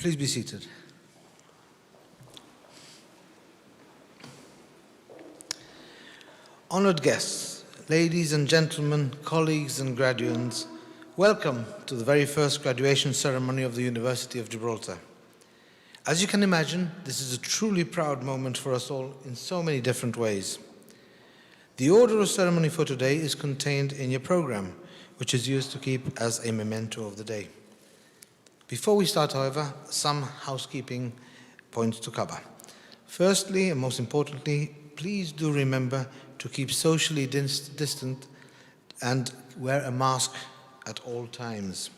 Please be seated. Honored guests, ladies and gentlemen, colleagues and graduates, welcome to the very first graduation ceremony of the University of Gibraltar. As you can imagine, this is a truly proud moment for us all in so many different ways. The order of ceremony for today is contained in your program, which is used to keep as a memento of the day. Before we start, however, some housekeeping points to cover. Firstly, and most importantly, please do remember to keep socially distant and wear a mask at all times.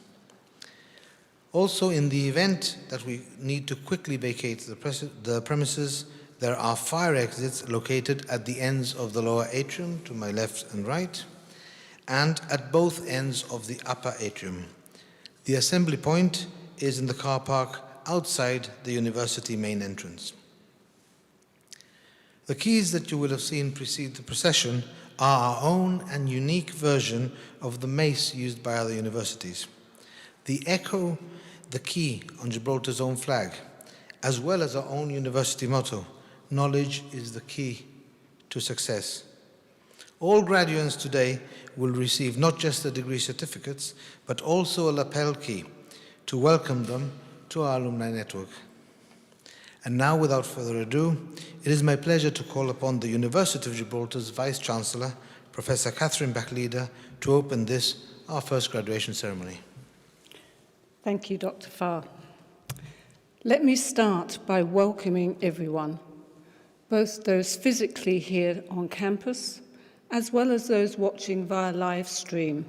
Also, in the event that we need to quickly vacate the premises, there are fire exits located at the ends of the lower atrium to my left and right, and at both ends of the upper atrium. The assembly point is in the car park outside the university main entrance. The keys that you will have seen precede the procession are our own and unique version of the mace used by other universities. They echo the key on Gibraltar's own flag, as well as our own university motto, knowledge is the key to success. All graduates today will receive not just the degree certificates, but also a lapel key to welcome them to our alumni network. And now, without further ado, it is my pleasure to call upon the University of Gibraltar's Vice-Chancellor, Professor Catherine Bachleder, to open this, our first graduation ceremony. Thank you, Dr. Farr. Let me start by welcoming everyone, both those physically here on campus, as well as those watching via live stream.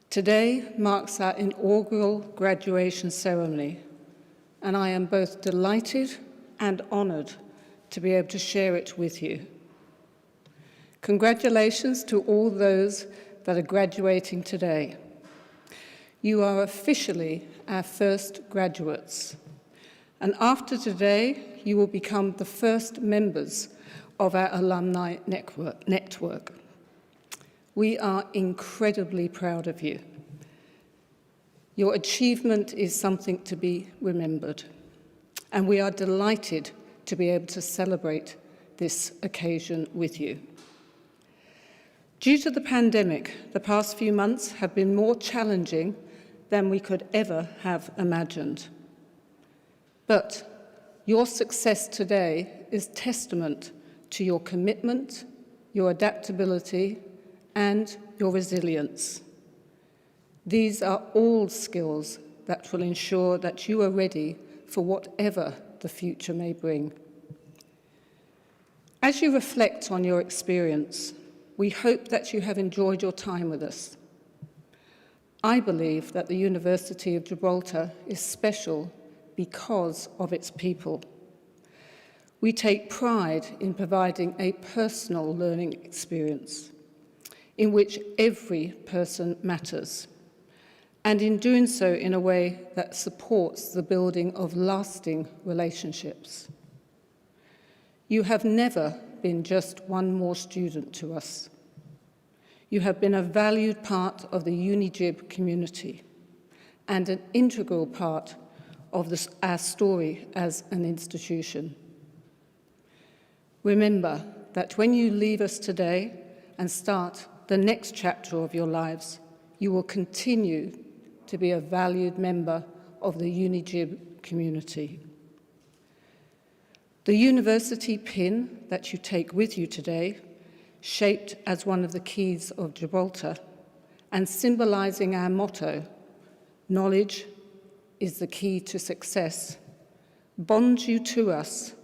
Today marks our inaugural graduation ceremony, and I am both delighted and honoured to be able to share it with you. Congratulations to all those that are graduating today. You are officially our first graduates, and after today, you will become the first members of our alumni network. We are incredibly proud of you. Your achievement is something to be remembered, and we are delighted to be able to celebrate this occasion with you. Due to the pandemic, the past few months have been more challenging than we could ever have imagined. But your success today is testament to your commitment, your adaptability, and your resilience. These are all skills that will ensure that you are ready for whatever the future may bring. As you reflect on your experience, we hope that you have enjoyed your time with us. I believe that the University of Gibraltar is special because of its people. We take pride in providing a personal learning experience in which every person matters, and in doing so in a way that supports the building of lasting relationships. You have never been just one more student to us. You have been a valued part of the UniGib community and an integral part of our story as an institution. Remember that when you leave us today and start the next chapter of your lives, you will continue to be a valued member of the UniGib community. The university pin that you take with you today, shaped as one of the keys of Gibraltar and symbolizing our motto, knowledge is the key to success, bonds you to us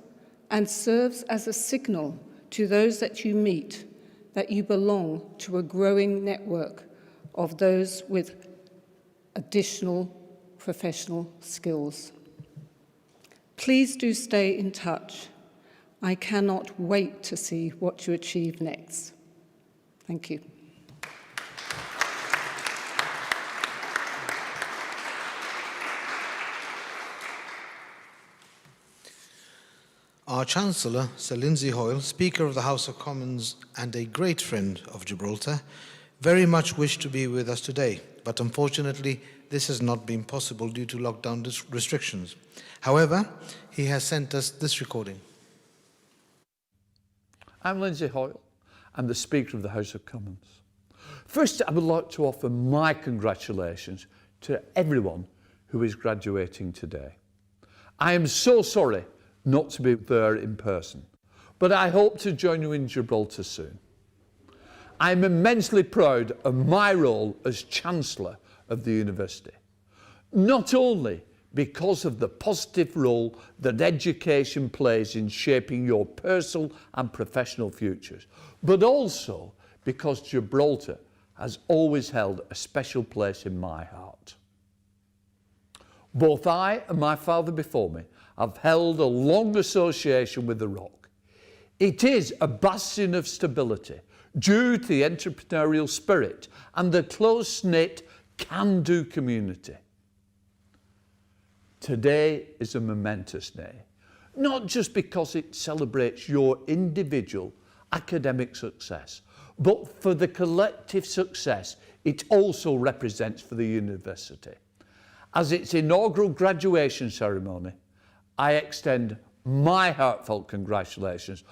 and serves as a signal to those that you meet that you belong to a growing network of those with additional professional skills. Please do stay in touch. I cannot wait to see what you achieve next. Thank you. Our Chancellor, Sir Lindsay Hoyle, Speaker of the House of Commons and a great friend of Gibraltar, very much wished to be with us today, but unfortunately this has not been possible due to lockdown restrictions. However, he has sent us this recording. I'm Lindsay Hoyle. I'm the Speaker of the House of Commons. First, I would like to offer my congratulations to everyone who is graduating today. I am so sorry not to be there in person, but I hope to join you in Gibraltar soon. I am immensely proud of my role as Chancellor of the University, not only because of the positive role that education plays in shaping your personal and professional futures, but also because Gibraltar has always held a special place in my heart. Both I and my father before me have held a long association with the Rock. It is a bastion of stability due to the entrepreneurial spirit and the close-knit can-do community. Today is a momentous day, not just because it celebrates your individual academic success, but for the collective success it also represents for the university. As its inaugural graduation ceremony, I extend my heartfelt congratulations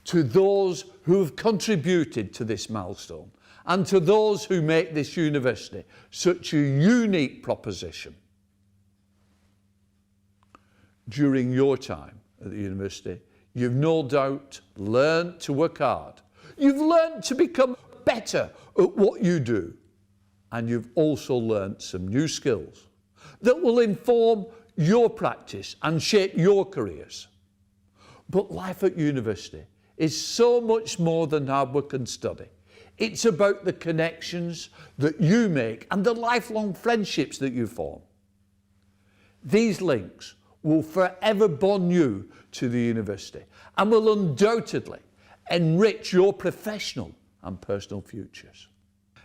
to those who have contributed to this milestone and to those who make this university such a unique proposition. During your time at the university, you've no doubt learned to work hard. You've learned to become better at what you do. And you've also learned some new skills that will inform your practice and shape your careers. But life at university is so much more than hard work and study. It's about the connections that you make and the lifelong friendships that you form. These links will forever bond you to the university and will undoubtedly enrich your professional and personal futures.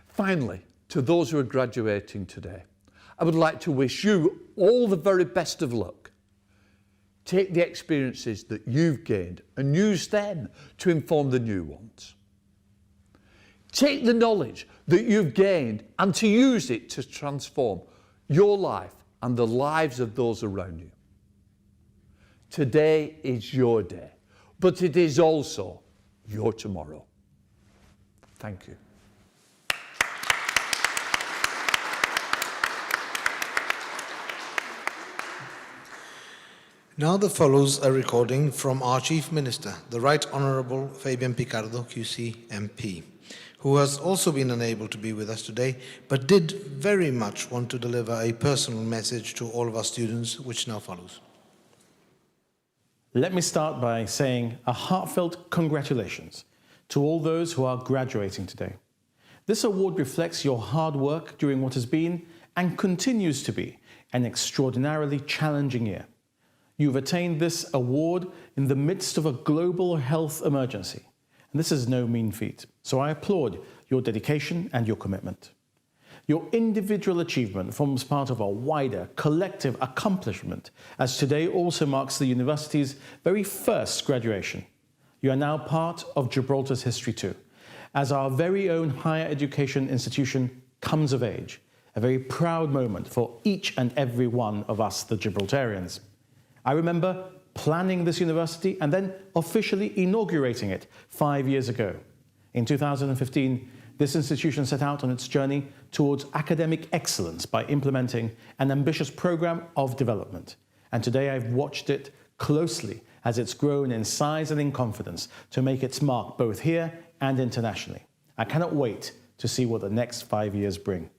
Finally, to those who are graduating today, I would like to wish you all the very best of luck. Take the experiences that you've gained and use them to inform the new ones. Take the knowledge that you've gained and to use it to transform your life and the lives of those around you. Today is your day, but it is also your tomorrow. Thank you. Now there follows a recording from our Chief Minister, the Right Honourable Fabian Picardo, QC MP, who has also been unable to be with us today, but did very much want to deliver a personal message to all of our students, which now follows. Let me start by saying a heartfelt congratulations to all those who are graduating today. This award reflects your hard work during what has been and continues to be an extraordinarily challenging year. You've attained this award in the midst of a global health emergency, and this is no mean feat. So I applaud your dedication and your commitment. Your individual achievement forms part of a wider collective accomplishment, as today also marks the university's very first graduation. You are now part of Gibraltar's history too, as our very own higher education institution comes of age, a very proud moment for each and every one of us, the Gibraltarians. I remember planning this university and then officially inaugurating it 5 years ago. In 2015, this institution set out on its journey towards academic excellence by implementing an ambitious program of development. And today I've watched it closely as it's grown in size and in confidence to make its mark both here and internationally. I cannot wait to see what the next 5 years bring.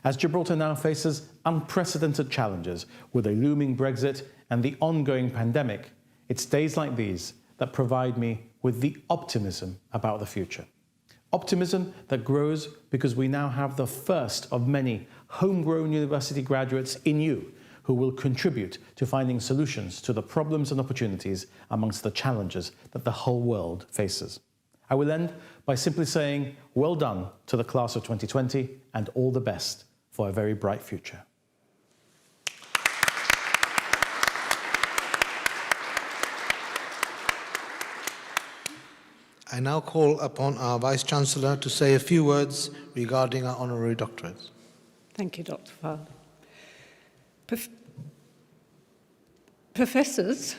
As Gibraltar now faces unprecedented challenges with a looming Brexit and the ongoing pandemic, it's days like these that provide me with the optimism about the future. Optimism that grows because we now have the first of many homegrown university graduates in you who will contribute to finding solutions to the problems and opportunities amongst the challenges that the whole world faces. I will end by simply saying well done to the class of 2020 and all the best for a very bright future. I now call upon our Vice-Chancellor to say a few words regarding our honorary doctorates. Thank you, Dr. Fowler. Professors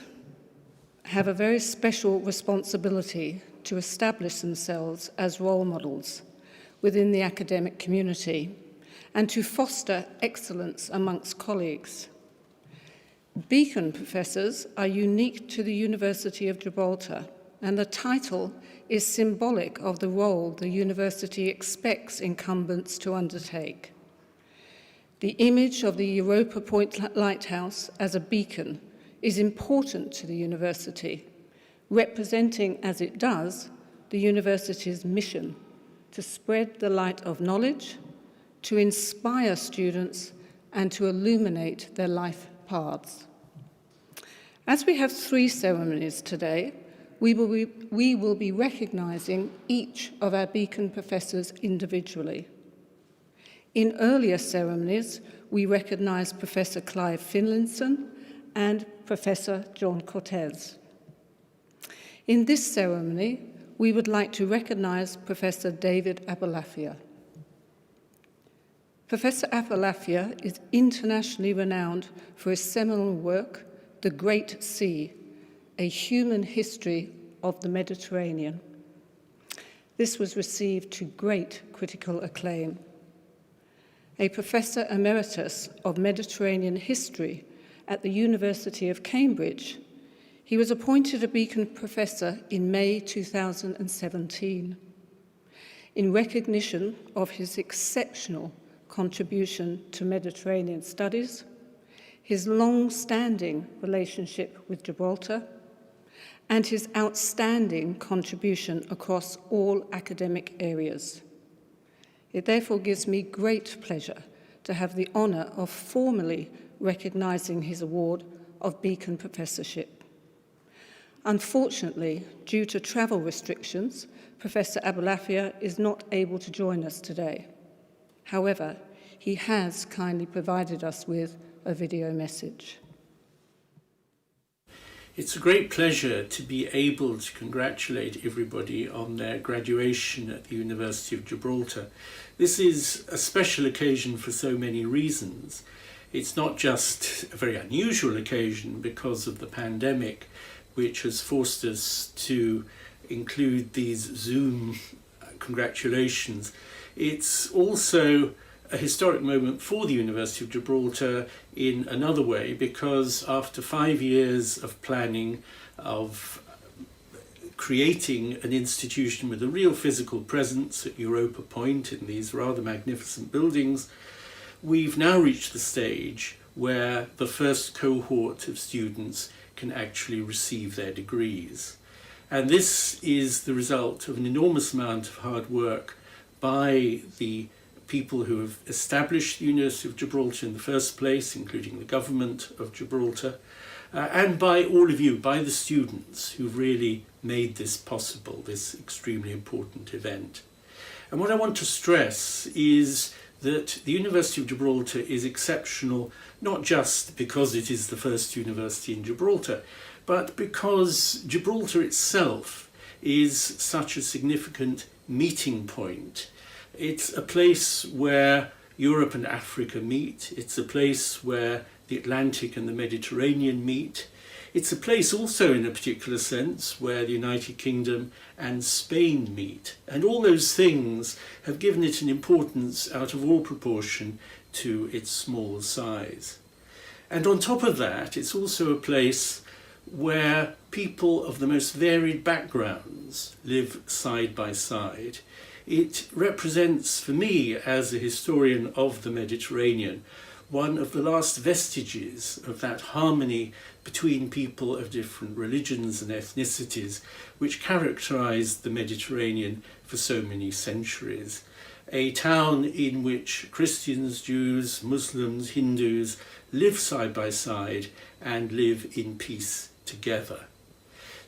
have a very special responsibility to establish themselves as role models within the academic community and to foster excellence amongst colleagues. Beacon professors are unique to the University of Gibraltar, and the title is symbolic of the role the university expects incumbents to undertake. The image of the Europa Point Lighthouse as a beacon is important to the university, representing, as it does, the university's mission to spread the light of knowledge, to inspire students, and to illuminate their life paths. As we have 3 ceremonies today, we will be recognising each of our Beacon professors individually. In earlier ceremonies, we recognised Professor Clive Finlinson and Professor John Cortez. In this ceremony, we would like to recognise Professor David Abulafia. Professor Abulafia is internationally renowned for his seminal work, The Great Sea, A Human History of the Mediterranean. This was received to great critical acclaim. A Professor Emeritus of Mediterranean History at the University of Cambridge, he was appointed a Beacon Professor in May 2017. In recognition of his exceptional contribution to Mediterranean studies, his long-standing relationship with Gibraltar, and his outstanding contribution across all academic areas. It therefore gives me great pleasure to have the honour of formally recognising his award of Beacon Professorship. Unfortunately, due to travel restrictions, Professor Abulafia is not able to join us today. However, he has kindly provided us with a video message. It's a great pleasure to be able to congratulate everybody on their graduation at the University of Gibraltar. This is a special occasion for so many reasons. It's not just a very unusual occasion because of the pandemic, which has forced us to include these Zoom congratulations. It's also a historic moment for the University of Gibraltar in another way, because after 5 years of planning, of creating an institution with a real physical presence at Europa Point in these rather magnificent buildings, we've now reached the stage where the first cohort of students can actually receive their degrees. And this is the result of an enormous amount of hard work by the people who have established the University of Gibraltar in the first place, including the government of Gibraltar, and by all of you, by the students who've really made this possible, this extremely important event. And what I want to stress is that the University of Gibraltar is exceptional, not just because it is the first university in Gibraltar, but because Gibraltar itself is such a significant meeting point. It's a place where Europe and Africa meet. It's a place where the Atlantic and the Mediterranean meet. It's a place also, in a particular sense, where the United Kingdom and Spain meet. And all those things have given it an importance out of all proportion to its small size. And on top of that, it's also a place where people of the most varied backgrounds live side by side. It represents, for me, as a historian of the Mediterranean, one of the last vestiges of that harmony between people of different religions and ethnicities which characterized the Mediterranean for so many centuries. A town in which Christians, Jews, Muslims, Hindus live side by side and live in peace together.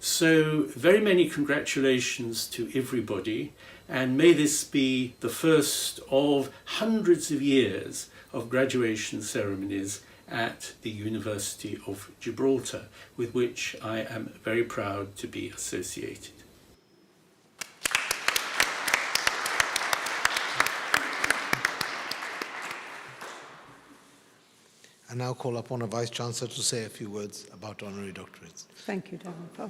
So very many congratulations to everybody, and may this be the first of hundreds of years of graduation ceremonies at the University of Gibraltar, with which I am very proud to be associated. I now call upon a Vice-Chancellor to say a few words about honorary doctorates. Thank you, Darren.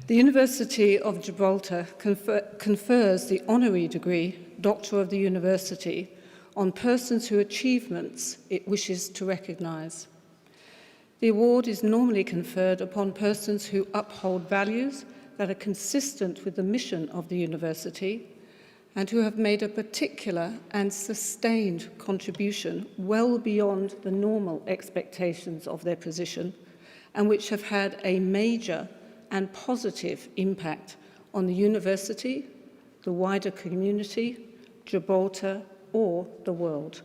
The University of Gibraltar confers the honorary degree, Doctor of the University, on persons whose achievements it wishes to recognise. The award is normally conferred upon persons who uphold values that are consistent with the mission of the university and who have made a particular and sustained contribution well beyond the normal expectations of their position and which have had a major and positive impact on the university, the wider community, Gibraltar, or the world.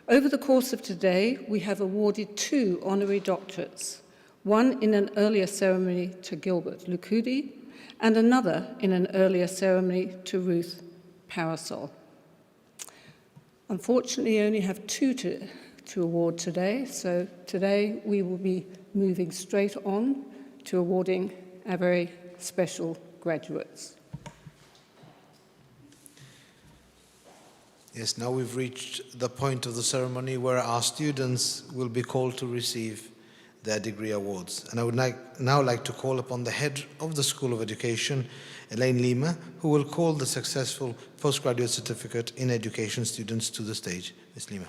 Over the course of today, we have awarded 2 honorary doctorates, one in an earlier ceremony to Gilbert Lukudi and another in an earlier ceremony to Ruth Parasol. Unfortunately, I only have 2 to award today, so today we will be moving straight on to awarding our very special graduates. Yes, now we've reached the point of the ceremony where our students will be called to receive their degree awards. And I would now like to call upon the head of the School of Education, Elaine Lima, who will call the successful postgraduate certificate in education students to the stage. Ms. Lima.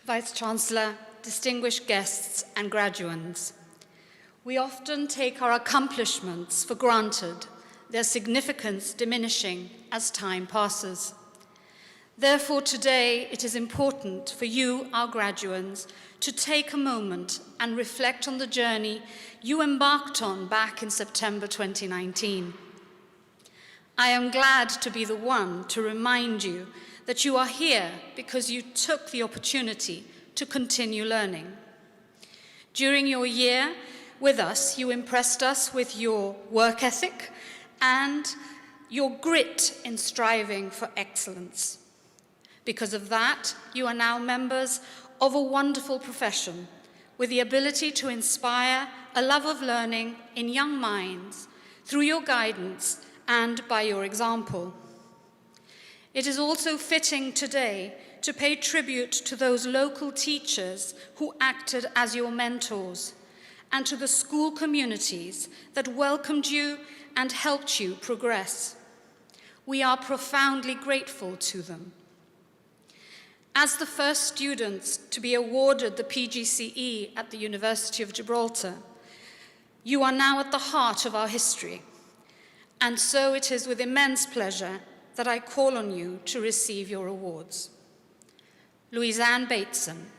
Vice-Chancellor, distinguished guests and graduands, we often take our accomplishments for granted, their significance diminishing as time passes. Therefore, today it is important for you, our graduands, to take a moment and reflect on the journey you embarked on back in September 2019. I am glad to be the one to remind you that you are here because you took the opportunity to continue learning. During your year with us, you impressed us with your work ethic and your grit in striving for excellence. Because of that, you are now members of a wonderful profession with the ability to inspire a love of learning in young minds through your guidance and by your example. It is also fitting today to pay tribute to those local teachers who acted as your mentors and to the school communities that welcomed you and helped you progress. We are profoundly grateful to them. As the first students to be awarded the PGCE at the University of Gibraltar, you are now at the heart of our history, and so it is with immense pleasure that I call on you to receive your awards. Louisanne Bateson.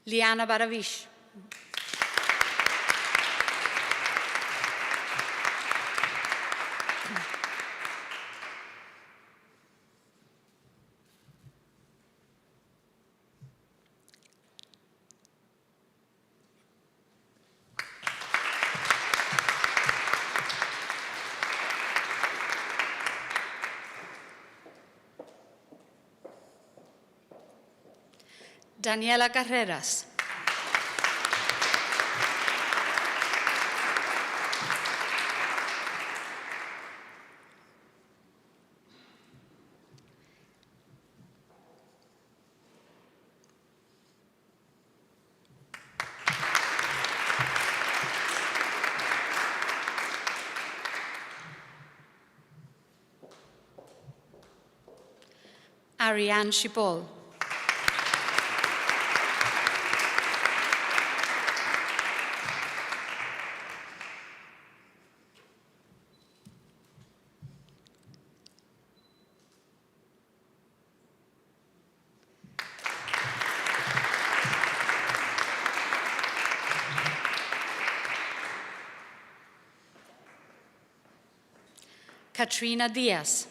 Liana Baravish. Daniela Carreras. Ariane Chipol. Katrina Diaz.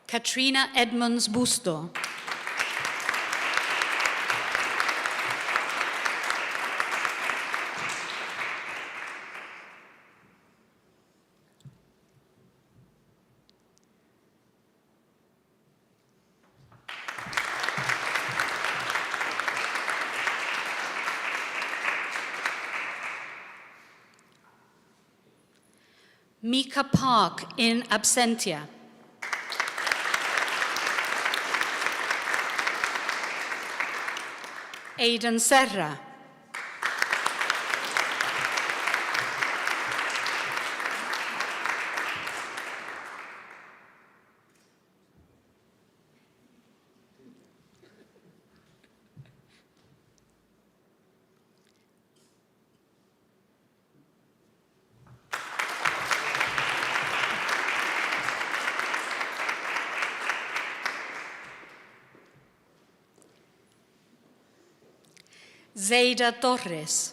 Katrina Edmonds Busto. Mika Park in absentia. Aidan Serra. Zeida Torres.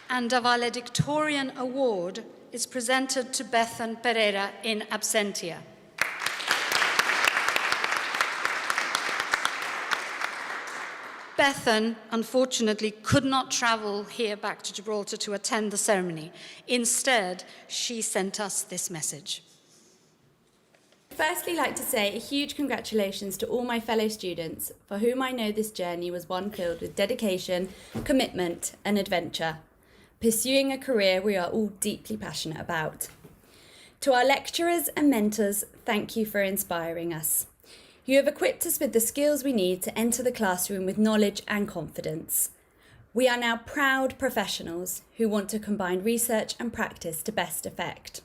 And the valedictorian award is presented to Bethan Pereira in absentia. Bethan, unfortunately, could not travel here back to Gibraltar to attend the ceremony. Instead, she sent us this message. I'd firstly like to say a huge congratulations to all my fellow students, for whom I know this journey was one filled with dedication, commitment and adventure, pursuing a career we are all deeply passionate about. To our lecturers and mentors, thank you for inspiring us. You have equipped us with the skills we need to enter the classroom with knowledge and confidence. We are now proud professionals who want to combine research and practice to best effect.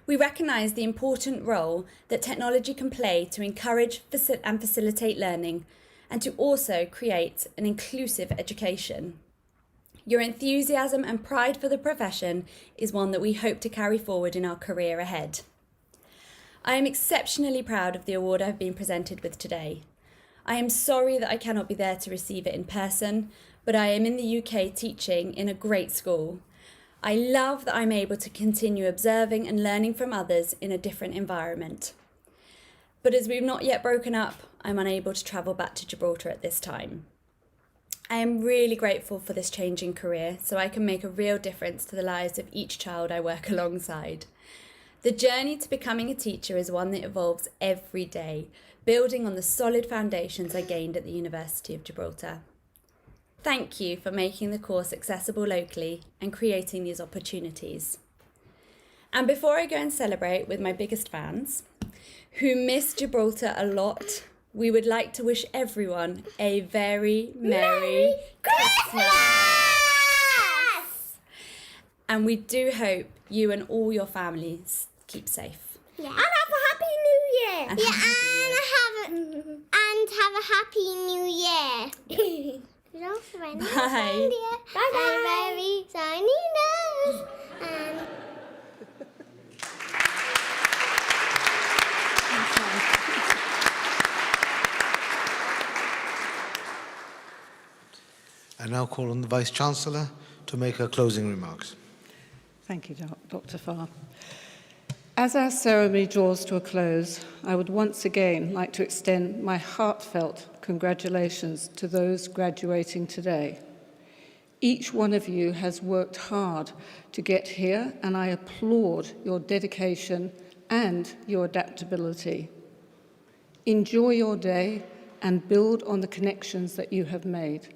We recognise the important role that technology can play to encourage and facilitate learning and to also create an inclusive education. Your enthusiasm and pride for the profession is one that we hope to carry forward in our career ahead. I am exceptionally proud of the award I've been presented with today. I am sorry that I cannot be there to receive it in person, but I am in the UK teaching in a great school. I love that I'm able to continue observing and learning from others in a different environment. But as we've not yet broken up, I'm unable to travel back to Gibraltar at this time. I am really grateful for this changing career so I can make a real difference to the lives of each child I work alongside. The journey to becoming a teacher is one that evolves every day, building on the solid foundations I gained at the University of Gibraltar. Thank you for making the course accessible locally and creating these opportunities. And before I go and celebrate with my biggest fans, who miss Gibraltar a lot, we would like to wish everyone a very Merry Christmas! And we do hope you and all your families keep safe. Yeah. And have a happy new year. And have a happy new year. Bye. Bye. Very shiny nose. And I now call on the Vice-Chancellor to make her closing remarks. Thank you, Dr. Farr. As our ceremony draws to a close, I would once again like to extend my heartfelt congratulations to those graduating today. Each one of you has worked hard to get here, and I applaud your dedication and your adaptability. Enjoy your day and build on the connections that you have made.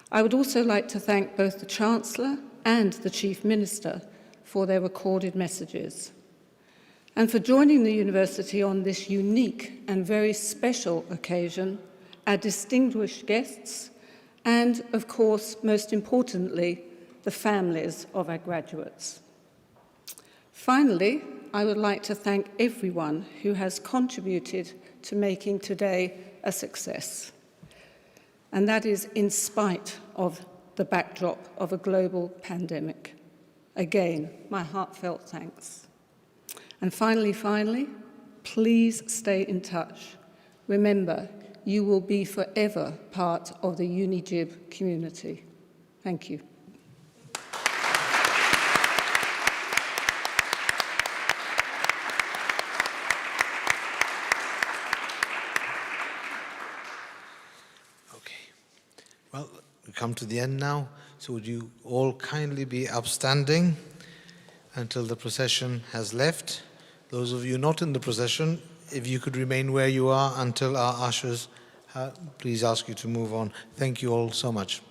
I would also like to thank both the Chancellor and the Chief Minister for their recorded messages, and for joining the University on this unique and very special occasion, our distinguished guests, and, of course, most importantly, the families of our graduates. Finally, I would like to thank everyone who has contributed to making today a success, and that is in spite of the backdrop of a global pandemic. Again, my heartfelt thanks. And finally, please stay in touch. Remember, you will be forever part of the UniGib community. Thank you. Well, we come to the end now, so would you all kindly be upstanding until the procession has left? Those of you not in the procession, if you could remain where you are until our ushers please ask you to move on. Thank you all so much.